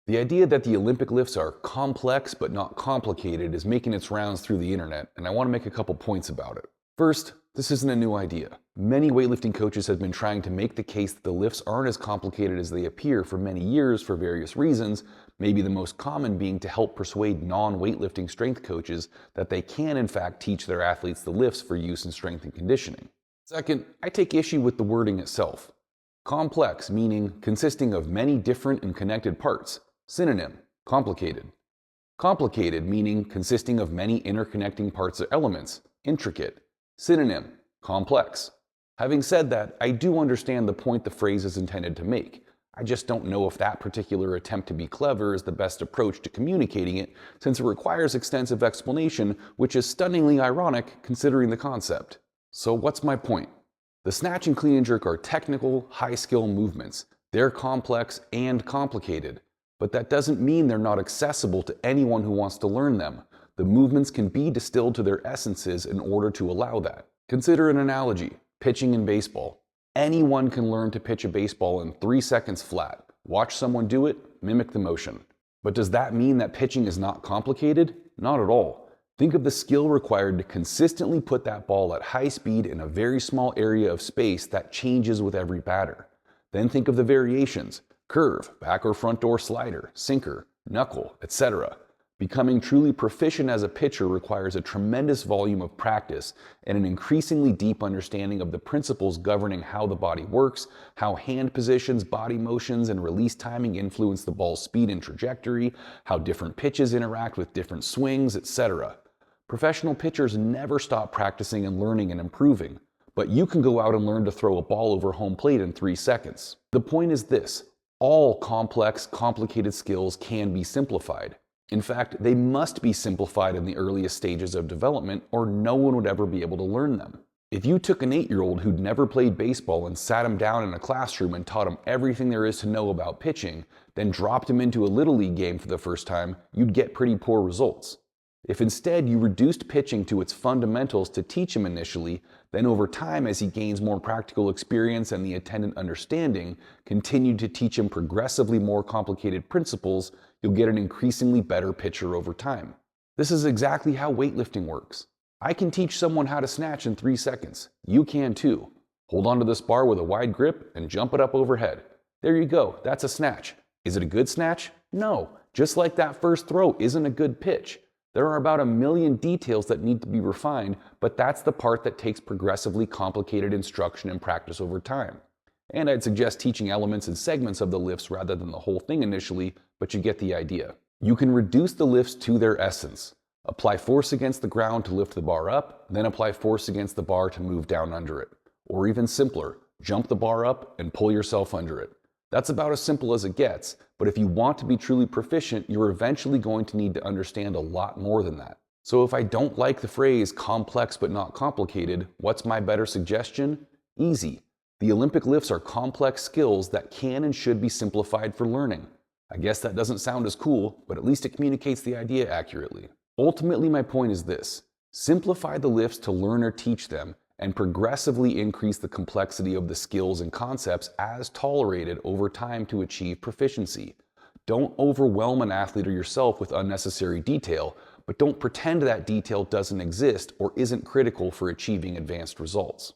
The idea that the Olympic lifts are complex but not complicated is making its rounds through the internet, and I want to make a couple points about it. First, this isn't a new idea. Many weightlifting coaches have been trying to make the case that the lifts aren't as complicated as they appear for many years for various reasons, maybe the most common being to help persuade non-weightlifting strength coaches that they can in fact teach their athletes the lifts for use in strength and conditioning. Second, I take issue with the wording itself. Complex meaning consisting of many different and connected parts. Synonym, complicated. Complicated meaning consisting of many interconnecting parts or elements. Intricate. Synonym, complex. Having said that, I do understand the point the phrase is intended to make. I just don't know if that particular attempt to be clever is the best approach to communicating it, since it requires extensive explanation, which is stunningly ironic considering the concept. So what's my point? The snatch and clean and jerk are technical, high-skill movements. They're complex and complicated. But that doesn't mean they're not accessible to anyone who wants to learn them. The movements can be distilled to their essences in order to allow that. Consider an analogy, pitching in baseball. Anyone can learn to pitch a baseball in 3 seconds flat. Watch someone do it, mimic the motion. But does that mean that pitching is not complicated? Not at all. Think of the skill required to consistently put that ball at high speed in a very small area of space that changes with every batter. Then think of the variations. Curve, back or front door slider, sinker, knuckle, etc. Becoming truly proficient as a pitcher requires a tremendous volume of practice and an increasingly deep understanding of the principles governing how the body works, how hand positions, body motions, and release timing influence the ball's speed and trajectory, how different pitches interact with different swings, etc. Professional pitchers never stop practicing and learning and improving, but you can go out and learn to throw a ball over home plate in 3 seconds. The point is this. All complex, complicated skills can be simplified. In fact, they must be simplified in the earliest stages of development or no one would ever be able to learn them. If you took an 8-year-old who'd never played baseball and sat him down in a classroom and taught him everything there is to know about pitching, then dropped him into a Little League game for the first time, you'd get pretty poor results. If instead you reduced pitching to its fundamentals to teach him initially, then over time as he gains more practical experience and the attendant understanding, continued to teach him progressively more complicated principles, you'll get an increasingly better pitcher over time. This is exactly how weightlifting works. I can teach someone how to snatch in 3 seconds. You can too. Hold onto this bar with a wide grip and jump it up overhead. There you go, that's a snatch. Is it a good snatch? No, just like that first throw isn't a good pitch. There are about 1 million details that need to be refined, but that's the part that takes progressively complicated instruction and practice over time. And I'd suggest teaching elements and segments of the lifts rather than the whole thing initially, but you get the idea. You can reduce the lifts to their essence. Apply force against the ground to lift the bar up, then apply force against the bar to move down under it. Or even simpler, jump the bar up and pull yourself under it. That's about as simple as it gets, but if you want to be truly proficient, you're eventually going to need to understand a lot more than that. So if I don't like the phrase complex but not complicated, what's my better suggestion? Easy. The Olympic lifts are complex skills that can and should be simplified for learning. I guess that doesn't sound as cool, but at least it communicates the idea accurately. Ultimately, my point is this. Simplify the lifts to learn or teach them, and progressively increase the complexity of the skills and concepts as tolerated over time to achieve proficiency. Don't overwhelm an athlete or yourself with unnecessary detail, but don't pretend that detail doesn't exist or isn't critical for achieving advanced results.